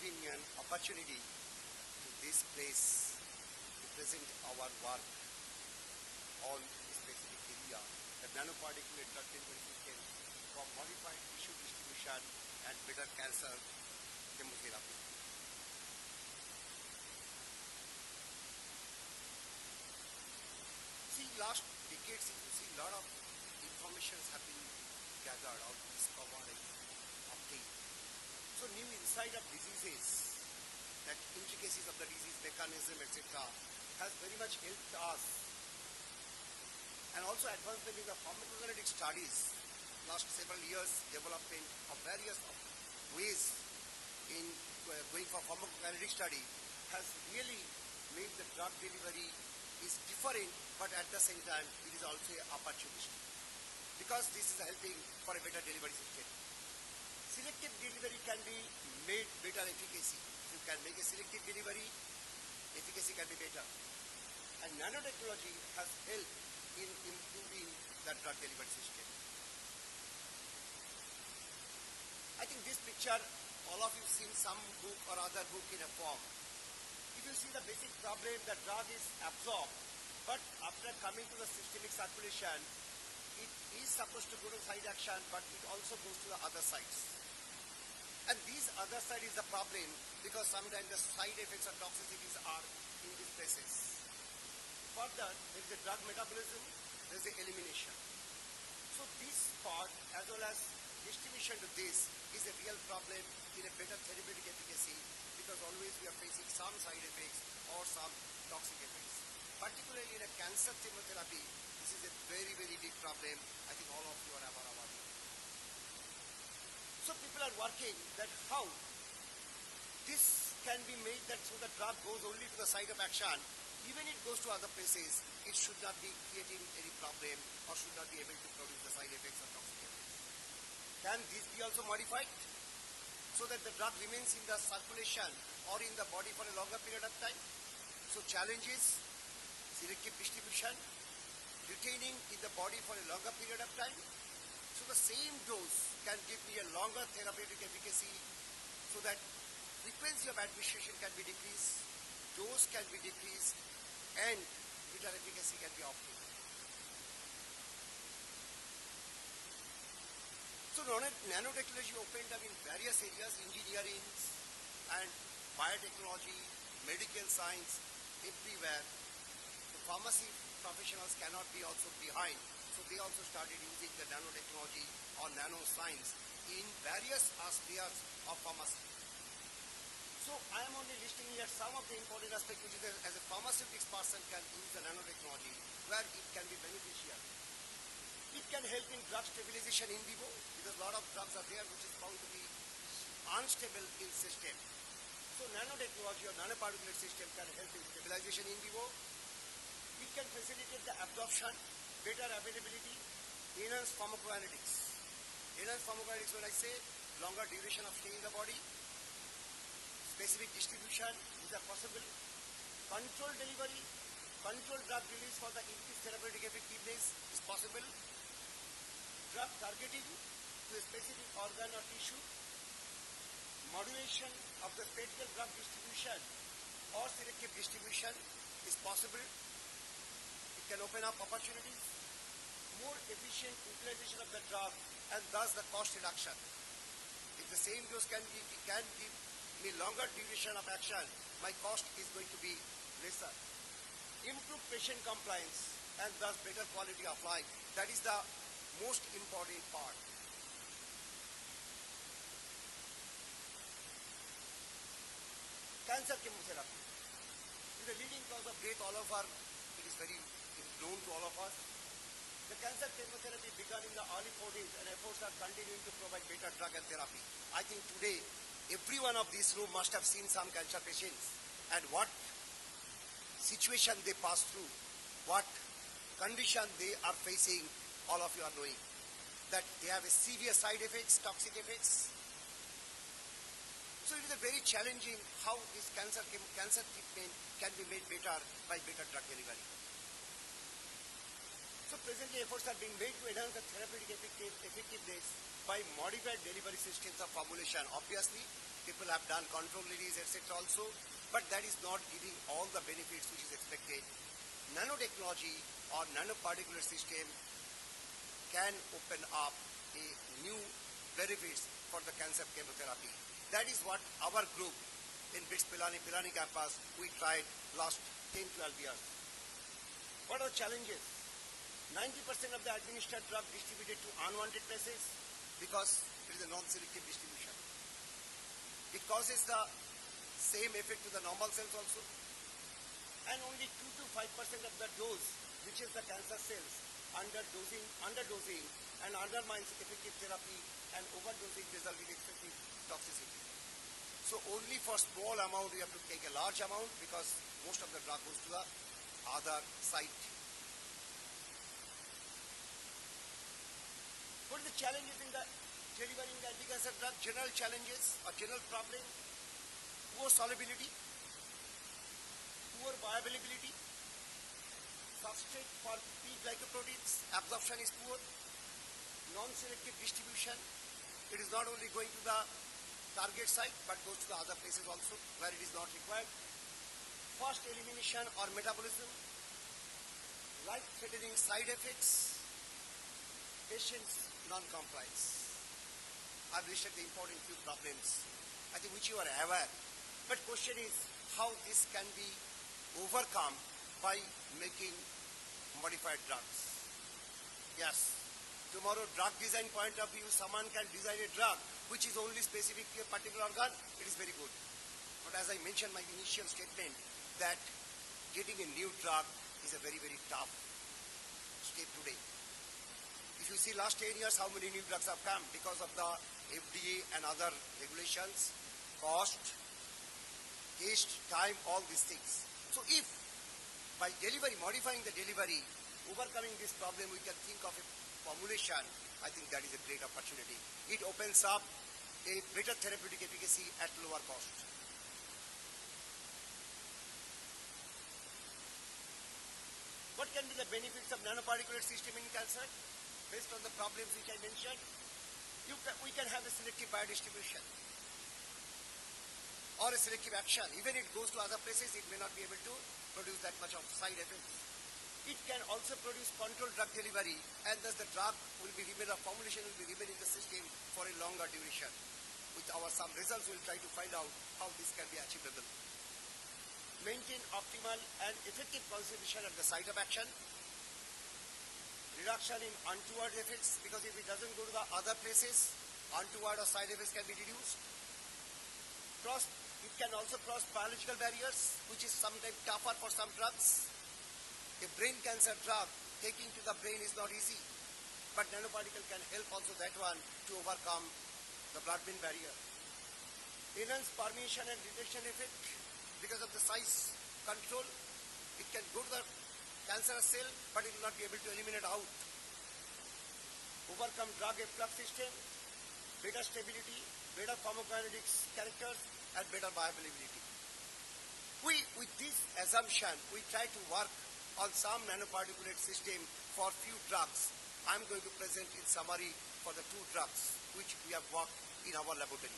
given me an opportunity to this place to present our work on a specific area, the nanoparticulate drug delivery system for modified tissue distribution and better cancer chemotherapy. See, last decades, if you see, a lot of informations have been gathered or discovered and obtained. So new insight of diseases, that intricacies of the disease mechanism, etc., has very much helped us. And also advancement in the pharmacokinetic studies, last several years, development of various ways in going for pharmacokinetic study has really made the drug delivery is different, but at the same time, it is also an opportunity, because this is helping for a better delivery system. Selective delivery can be made better efficacy. If you can make a selective delivery, efficacy can be better. And nanotechnology has helped in improving the drug delivery system. I think this picture, all of you seen some book or other book in a form. If you see the basic problem, the drug is absorbed, but after coming to the systemic circulation, it is supposed to go to side action, but it also goes to the other sides. And this other side is the problem, because sometimes the side effects or toxicities are in these places. Further, there is a drug metabolism, there is a elimination. So this part, as well as distribution to this, is a real problem in a better therapeutic efficacy, because always we are facing some side effects or some toxic effects. Particularly in a cancer chemotherapy, this is a very, very big problem. I think all of you are aware about it. So people are working that how this can be made that so the drug goes only to the site of action. Even it goes to other places, it should not be creating any problem or should not be able to produce the side effects or toxic effects. Can this be also modified so that the drug remains in the circulation or in the body for a longer period of time? So challenge is selective distribution, retaining in the body for a longer period of time. So the same dose can give me a longer therapeutic efficacy, so that frequency of administration can be decreased, dose can be decreased, and better efficacy can be obtained. So nanotechnology opened up in various areas, engineering and biotechnology, medical science, everywhere. The pharmacy professionals cannot be also behind. So they also started using the nanotechnology or nanoscience in various areas of pharmacy. So I am only listing here some of the important aspects which is as a pharmaceutics person can use the nanotechnology, where it can be beneficial. It can help in drug stabilization in vivo, because a lot of drugs are there which is found to be unstable in system. So nanotechnology or nanoparticulate system can help in stabilization in vivo. It can facilitate the absorption, better availability, enhance pharmacokinetics. Enhance pharmacokinetics, when I say longer duration of stay in the body, specific distribution, these are possible. Controlled delivery, controlled drug release for the increased therapeutic effectiveness is possible. Drug targeting to a specific organ or tissue, modulation of the spatial drug distribution or selective distribution is possible. It can open up opportunities, more efficient utilization of the drug, and thus the cost reduction. If the same dose can give me longer duration of action, my cost is going to be lesser. Improve patient compliance and thus better quality of life. That is the most important part. Cancer chemotherapy is the leading cause of death all over. It is very known to all of us. The cancer chemotherapy began in the early 40s and efforts are continuing to provide better drug and therapy. I think today, every one of these room must have seen some cancer patients and what situation they pass through, what condition they are facing, all of you are knowing. That they have a severe side effects, toxic effects. So it is a very challenging how this cancer treatment can be made better by better drug delivery. So presently efforts are being made to enhance the therapeutic effectiveness by modified delivery systems of formulation. Obviously, people have done control release, etc. also, but that is not giving all the benefits which is expected. Nanotechnology or nanoparticular system can open up a new benefits for the cancer chemotherapy. That is what our group in BITS Pilani campus, we tried last 10-12 years. What are the challenges? 90% of the administered drug distributed to unwanted places because it is a non-selective distribution. It causes the same effect to the normal cells also. And only 2 to 5% of the dose reaches the cancer cells. Underdosing and undermines effective therapy, and overdosing result in excessive toxicity. So only for small amount we have to take a large amount because most of the drug goes to the other site. What are the challenges in the delivering the anti-cancer drug? General challenges or general problem: poor solubility, poor bioavailability, substrate for P-glycoproteins, absorption is poor, non-selective distribution. It is not only going to the target site but goes to the other places also where it is not required. Fast elimination or metabolism, life-threatening side effects, patients non-compliance. I've listed the important few problems, I think, which you are aware. But question is how this can be overcome by making modified drugs. Yes, tomorrow drug design point of view, someone can design a drug which is only specific to a particular organ, it is very good. But as I mentioned my initial statement that getting a new drug is a very, very tough step today. If you see last 10 years how many new drugs have come because of the FDA and other regulations, cost, taste, time, all these things. So if by delivery, modifying the delivery, overcoming this problem, we can think of a formulation, I think that is a great opportunity. It opens up a better therapeutic efficacy at lower cost. What can be the benefits of nanoparticulate system in cancer? Based on the problems which I mentioned, we can have a selective biodistribution or a selective action. Even it goes to other places, it may not be able to produce that much of side effects. It can also produce controlled drug delivery, and thus the drug will be remain, a formulation will be remain in the system for a longer duration. With our some results, we'll try to find out how this can be achievable. Maintain optimal and effective concentration at the site of action. Reduction in untoward effects, because if it doesn't go to the other places, untoward or side effects can be reduced. It can also cross biological barriers, which is sometimes tougher for some drugs. A brain cancer drug taking to the brain is not easy, but nanoparticle can help also that one to overcome the blood-brain barrier. Enhance permeation and detection effect because of the size control. It can go to the cancerous cell, but it will not be able to eliminate out. Overcome drug efflux system, better stability, better pharmacokinetics characters, and better bioavailability. With this assumption, we try to work on some nanoparticulate system for few drugs. I'm going to present in summary for the 2 drugs which we have worked in our laboratory.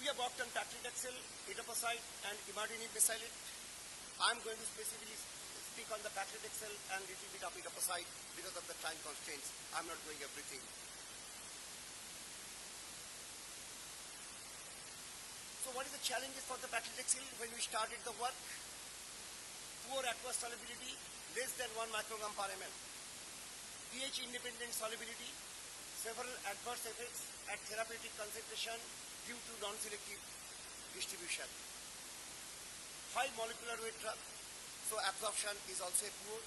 We have worked on paclitaxel, etoposide, and imatinib mesylate. I'm going to specifically speak on the paclitaxel and little bit of etoposide because of the time constraints. I'm not going everything. So what is the challenges for the paclitaxel when we started the work? Poor aqueous solubility, less than 1 microgram per ml. pH independent solubility, several adverse effects at therapeutic concentration due to non-selective distribution. High molecular weight drug, so absorption is also a poor.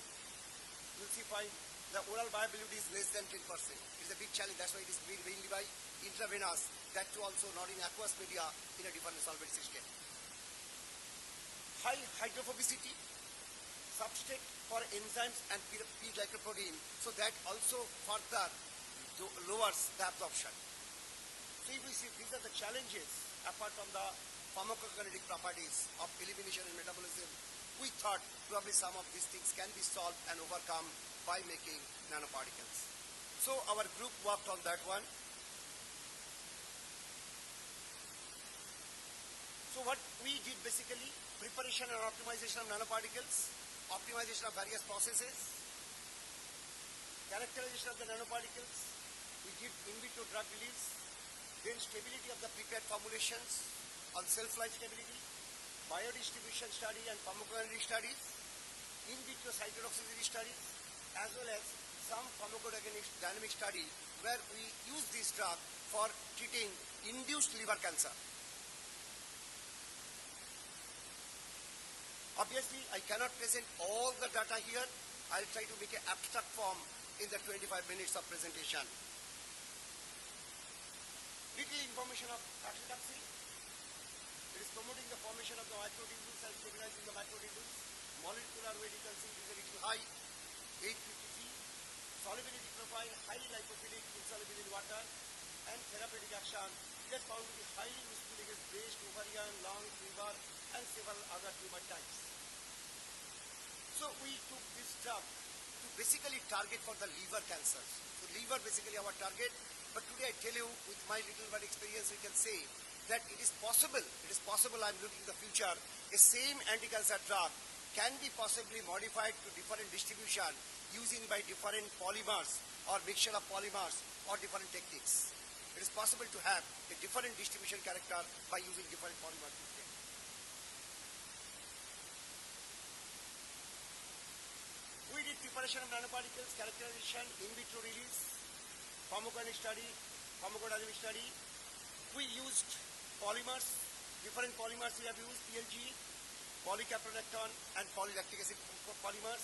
You'll see fine. The oral bioavailability is less than 10%. It's a big challenge. That's why it is being mainly by intravenous. That too also not in aqueous media in a different solvent system. High hydrophobicity, substrate for enzymes and P-glycoprotein. So that also further lowers the absorption. So if we see these are the challenges apart from the pharmacokinetic properties of elimination and metabolism, we thought probably some of these things can be solved and overcome by making nanoparticles. So our group worked on that one. So what we did basically, preparation and optimization of nanoparticles, optimization of various processes, characterization of the nanoparticles, we did in vitro drug release, then stability of the prepared formulations on shelf-life stability, biodistribution study and pharmacokinetic studies, in vitro cytotoxicity studies, as well as some pharmacodynamic study where we use this drug for treating induced liver cancer. Obviously, I cannot present all the data here. I'll try to make an abstract form in the 25 minutes of presentation. Little information of paclitaxel. It is promoting the formation of the microtubules and stabilizing the microtubules. Molecular weight you can see is a little high, 850 G. Solubility profile, highly lipophilic, insoluble in water, and therapeutic action. It is found to be highly useful against breast, ovarian, lung, liver, and several other tumor types. So we took this drug to basically target for the liver cancers. So liver basically our target, but today I tell you with my little bit experience we can say that it is possible I'm looking at the future, a same anti-cancer drug can be possibly modified to different distribution using by different polymers or mixture of polymers or different techniques. It is possible to have a different distribution character by using different polymers. We did preparation of nanoparticles, characterization, in vitro release, pharmacokinetic study, pharmacodynamic study. We used polymers, different polymers we have used, PLG, polycaprolactone and polylactic acid polymers.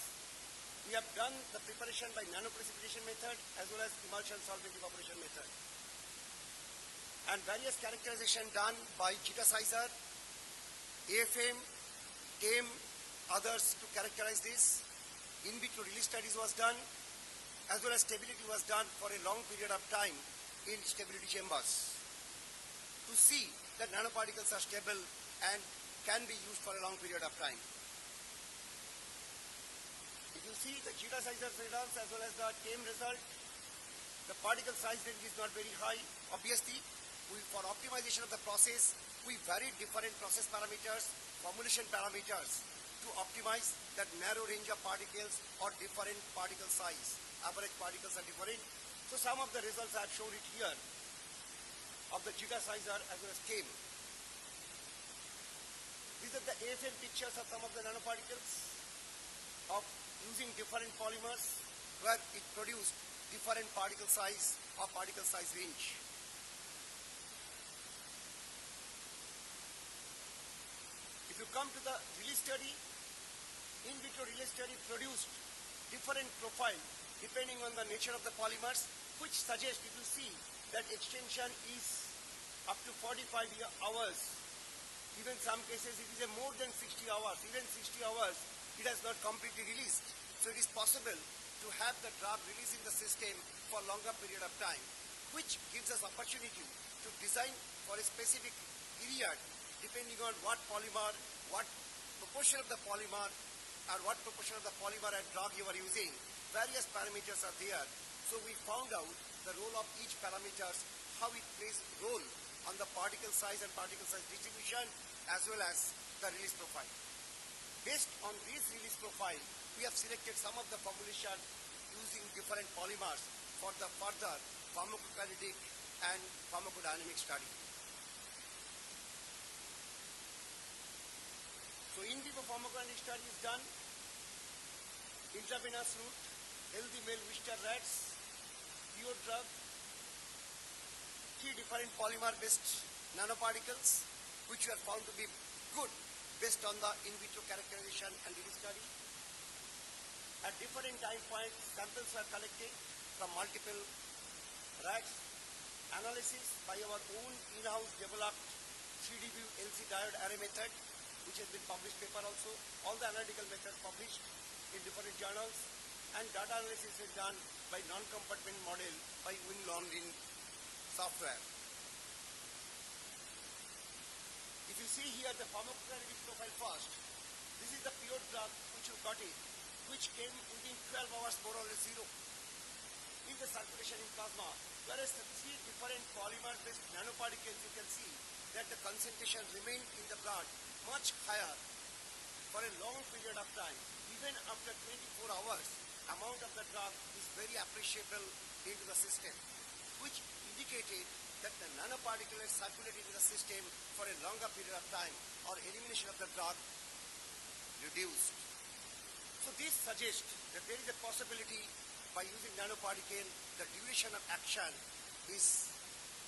We have done the preparation by nanoprecipitation method as well as emulsion solvent evaporation method. And various characterization done by Gita-Sizer, AFM, TAME, others to characterize this. In vitro release studies was done, as well as stability was done for a long period of time in stability chambers to see that nanoparticles are stable and can be used for a long period of time. If you see the Gita-Sizer results as well as the TAME result, the particle size range is not very high. Obviously, for optimization of the process, we varied different process parameters, formulation parameters to optimize that narrow range of particles or different particle size. Average particles are different. So some of the results I have shown it here of the Gita-Sizer as well as TAME. These are the AFM pictures of some of the nanoparticles of using different polymers where it produced different particle size or particle size range. If you come to the release study, in vitro release study produced different profile depending on the nature of the polymers, which suggests, if you see, that extension is up to 45 hours. Even some cases it is a more than 60 hours, even 60 hours it has not completely released. So it is possible to have the drug released in the system for a longer period of time, which gives us opportunity to design for a specific period depending on what polymer, what proportion of the polymer or what proportion of the polymer and drug you are using. Various parameters are there. So we found out the role of each parameters, how it plays role on the particle size and particle size distribution as well as the release profile. Based on this release profile, we have selected some of the formulation using different polymers for the further pharmacokinetic and pharmacodynamic study. So in vivo pharmacokinetic study is done, intravenous route, healthy male Wistar rats, pure drug, 3 different polymer-based nanoparticles, which were found to be good based on the in vitro characterization and release study. At different time points, samples were collected from multiple rats. Analysis by our own in-house developed 3D-view LC diode array method, which has been published paper also. All the analytical methods published in different journals, and data analysis is done by non-compartment model by WinLongLin software. If you see here the pharmacokinetic profile first, this is the pure drug which you got it which came within 12 hours more or less zero in the circulation in plasma. Whereas the three different polymer-based nanoparticles, you can see that the concentration remained in the blood much higher for a long period of time. Even after 24 hours, amount of the drug is very appreciable into the system, which indicated that the nanoparticle is circulated in the system for a longer period of time, or elimination of the drug reduced. So this suggests that there is a possibility by using nanoparticle, the duration of action is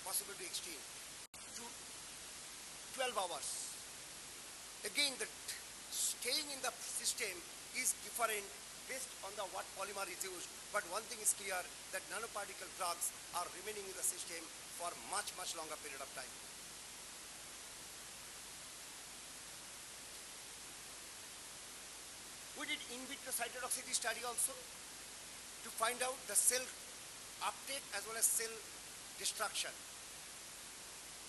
possible to extend to 12 hours. Again, the staying in the system is different based on the what polymer is used. But one thing is clear, that nanoparticle drugs are remaining in the system for much longer period of time. We did in vitro cytotoxicity study also to find out the cell uptake as well as cell destruction.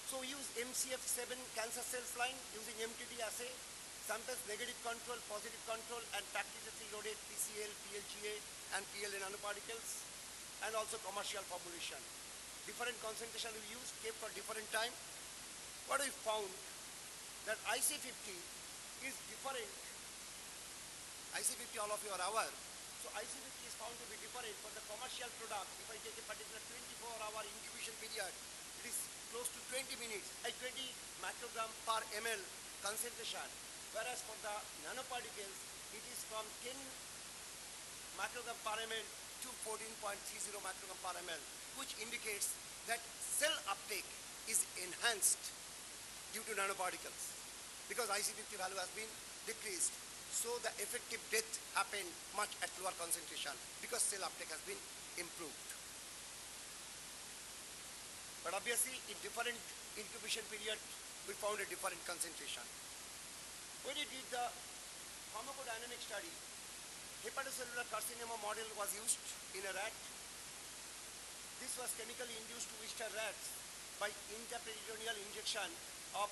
So we use MCF7 cancer cells line using MTD assay, samples negative control, positive control, and practically loaded PCL, PLGA, and PLA nanoparticles, and also commercial formulation. Different concentration we used, kept for different time. What we found that IC50 is different. IC50 all of you are aware. So IC50 is found to be different for the commercial product. If I take a particular 24-hour incubation period, it is close to 20 minutes, 20 microgram per ml concentration. Whereas for the nanoparticles, it is from 10 microgram per ml to 14.30 microgram per ml, which indicates that cell uptake is enhanced due to nanoparticles, because IC50 value has been decreased. So the effective death happened much at lower concentration because cell uptake has been improved. But obviously, in different incubation period, we found a different concentration. When we did the pharmacodynamic study, hepatocellular carcinoma model was used in a rat. This was chemically induced to Easter rats by intraperitoneal injection of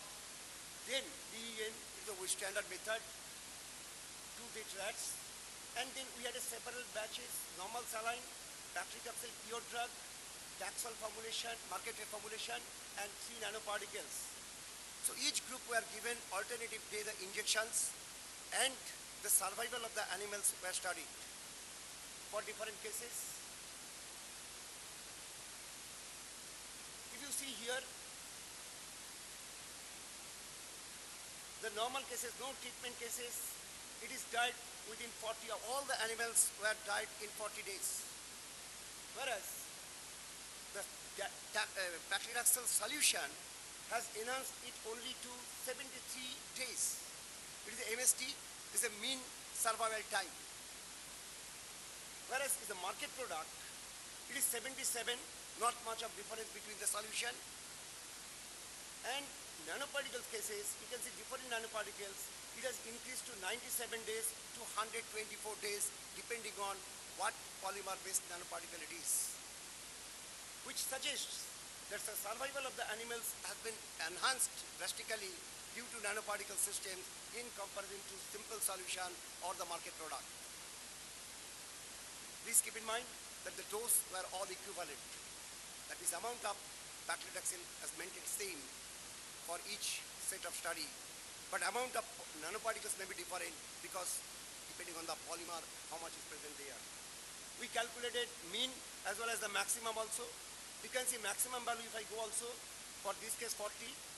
then DEN, is the standard method, to the rats. And then we had a several batches, normal saline, paclitaxel pure drug, Taxol formulation, marketed formulation, and 3 nanoparticles. So each group were given alternative day the injections, and the survival of the animals were studied for different cases. If you see here, the normal cases, no treatment cases, it is died within 40, all the animals were died in 40 days. Whereas the paclitaxel solution has enhanced it only to 73 days. It is a MST, it is a mean survival time. Whereas in the market product, it is 77, not much of difference between the solution. And nanoparticle cases, you can see different nanoparticles, it has increased to 97 days to 124 days, depending on what polymer-based nanoparticle it is, which suggests that the survival of the animals has been enhanced drastically due to nanoparticle systems in comparison to simple solution or the market product. Please keep in mind that the dose were all equivalent. That is, amount of paclitaxel has maintained same for each set of study, but amount of nanoparticles may be different because depending on the polymer, how much is present there. We calculated mean as well as the maximum also. You can see maximum value if I go also, for this case 40,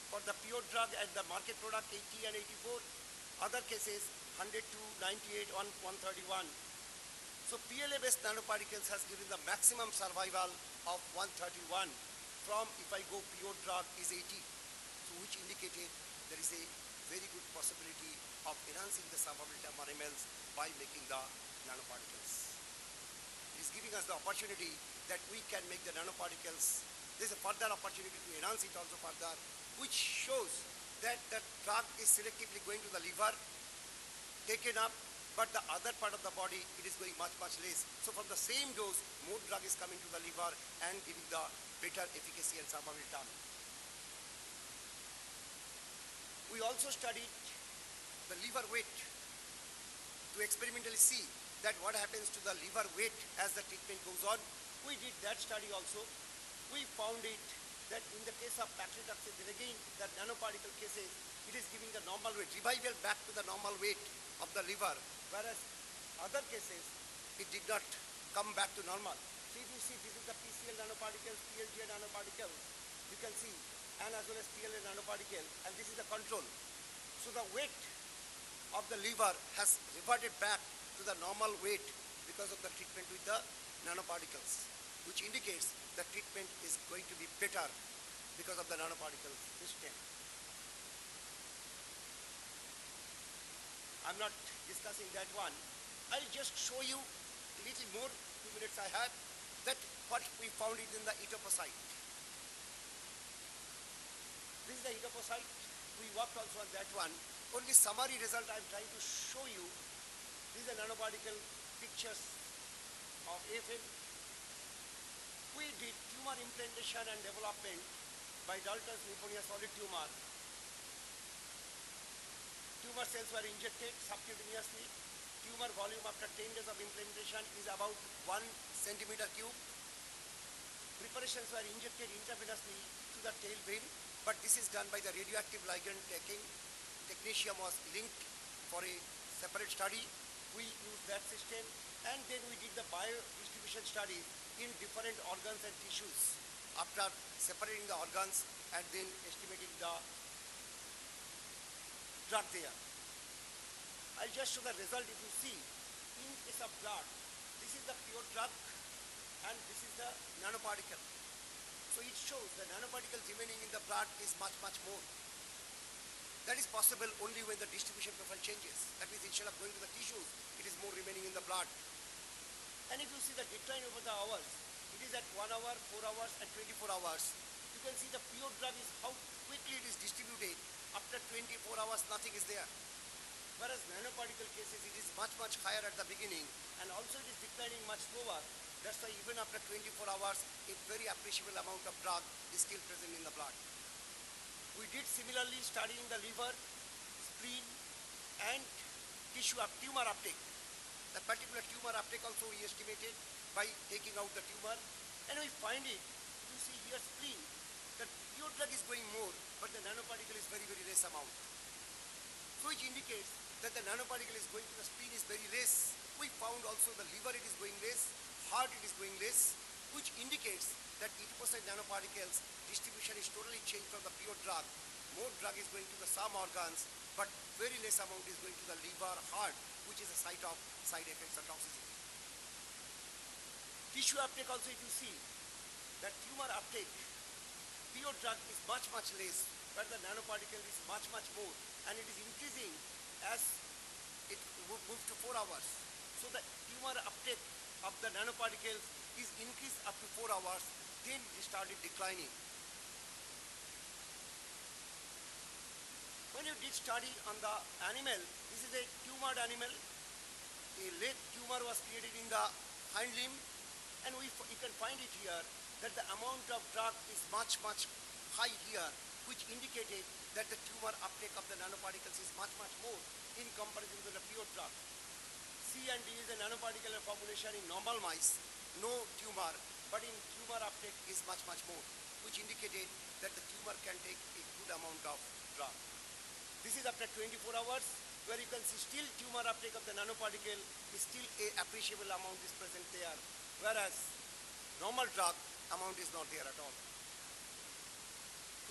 for the pure drug and the market product 80 and 84, other cases 100 to 98 on 131. So PLA-based nanoparticles has given the maximum survival of 131 from, if I go pure drug, is 80. So which indicated there is a very good possibility of enhancing the survivability of animals by making the nanoparticles. It is giving us the opportunity that we can make the nanoparticles. There is a further opportunity to enhance it also further, which shows that the drug is selectively going to the liver, taken up, but the other part of the body, it is going much less. So from the same dose, more drug is coming to the liver and giving the better efficacy and survivability term. We also studied the liver weight to experimentally see that what happens to the liver weight as the treatment goes on. We did that study also. We found it that in the case of paclitaxel, then again the nanoparticle cases, it is giving the normal weight, revival back to the normal weight of the liver, whereas other cases, it did not come back to normal. So if you see, this is the PCL nanoparticles, PLGA nanoparticles, you can see, and as well as PLA nanoparticle, and this is the control. So the weight of the liver has reverted back to the normal weight because of the treatment with the nanoparticles, which indicates the treatment is going to be better because of the nanoparticle system. I'm not discussing that one. I'll just show you a little more, 2 minutes I had, that what we found it in the etoposite. This is the etoposite. We worked also on that one. Only summary result I'm trying to show you. These are nanoparticle pictures of AFM. We did tumor implantation and development by Dalton's pneumonia solid tumor. Tumor cells were injected subcutaneously. Tumor volume after 10 days of implantation is about 1 centimeter cube. Preparations were injected intravenously to the tail vein, but this is done by the radioactive ligand taking. Technetium was linked for a separate study. We used that system, and then we did the biodistribution study in different organs and tissues after separating the organs and then estimating the drug there. I'll just show the result. If you see, in case of blood, this is the pure drug and this is the nanoparticle. So it shows the nanoparticles remaining in the blood is much, much more. That is possible only when the distribution profile changes. That means instead of going to the tissues, it is more remaining in the blood. And if you see the decline over the hours, it is at 1 hour, 4 hours and 24 hours. You can see the pure drug is how quickly it is distributed. After 24 hours, nothing is there. Whereas nanoparticle cases, it is much, much higher at the beginning, and also it is declining much slower. That's why even after 24 hours, a very appreciable amount of drug is still present in the blood. We did similarly studying the liver, spleen, and tissue of tumor uptake. The particular tumor uptake also we estimated by taking out the tumor, and we find it. You see here spleen, the pure drug is going more, but the nanoparticle is very, very less amount. So which indicates that the nanoparticle is going to the spleen is very less. We found also the liver it is going less, heart it is going less, which indicates that etoposite nanoparticles distribution is totally changed from the pure drug. More drug is going to the some organs, but very less amount is going to the liver, heart, which is a site of side effects and toxicity. Tissue uptake also, if you see, that tumor uptake, pure drug is much, much less, but the nanoparticle is much, much more, and it is increasing as it moves to 4 hours. So the tumor uptake of the nanoparticles is increased up to 4 hours, then it started declining. When you did study on the animal, this is a tumored animal. A leg tumor was created in the hind limb, and you can find it here that the amount of drug is much, much high here, which indicated that the tumor uptake of the nanoparticles is much, much more in comparison to the pure drug. C and D is a nanoparticle formulation in normal mice, no tumor, but in tumor uptake is much, much more, which indicated that the tumor can take a good amount of drug. This is after 24 hours, where you can see still tumor uptake of the nanoparticle is still a appreciable amount is present there, whereas normal drug amount is not there at all,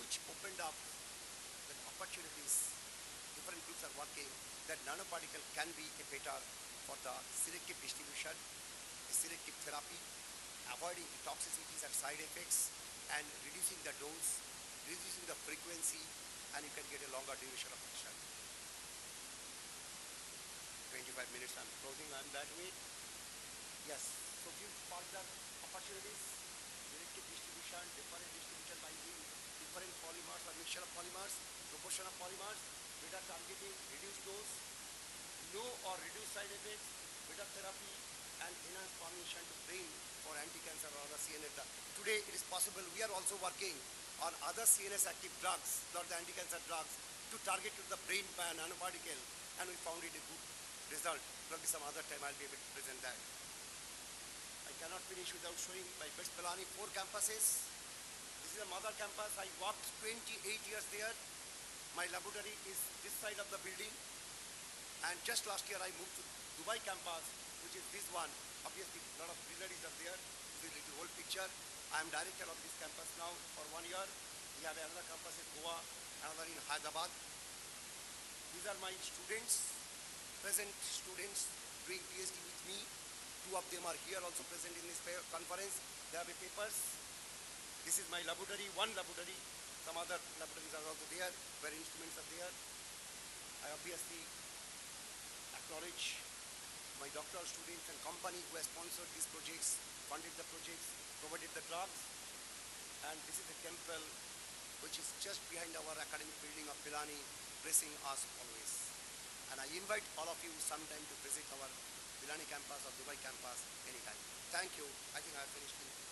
which opened up the opportunities. Different groups are working that nanoparticle can be a better for the selective distribution, a selective therapy, avoiding the toxicities and side effects, and reducing the dose, reducing the frequency, and you can get a longer duration of action. 25 minutes I'm closing on that way. Yes, so give further opportunities, selective distribution, different distribution by different polymers or mixture of polymers, proportion of polymers, better targeting, reduced dose, no or reduced side effects, better therapy, and enhanced formulation to brain for anti-cancer or other CNS drugs. Today it is possible, we are also working on other CNS active drugs, not the anti-cancer drugs, to target to the brain by a nanoparticle, and we found it a good result. Probably some other time I'll be able to present that. I cannot finish without showing my BITS Pilani 4 campuses. This is a mother campus. I worked 28 years there. My laboratory is this side of the building. And just last year I moved to Dubai campus, which is this one. Obviously, a lot of greeneries are there. This is a little old picture. I am director of this campus now for 1 year. We have another campus in Goa, another in Hyderabad. These are my students, present students doing PhD with me. 2 of them are here also present in this conference. They have papers. This is my laboratory, one laboratory. Some other laboratories are also there, where instruments are there. I obviously acknowledge my doctoral students and company who has sponsored these projects, funded the projects, provided the drugs. And this is a temple which is just behind our academic building of Pilani, blessing us always. And I invite all of you sometime to visit our Pilani campus or Dubai campus anytime. Thank you. I think I have finished.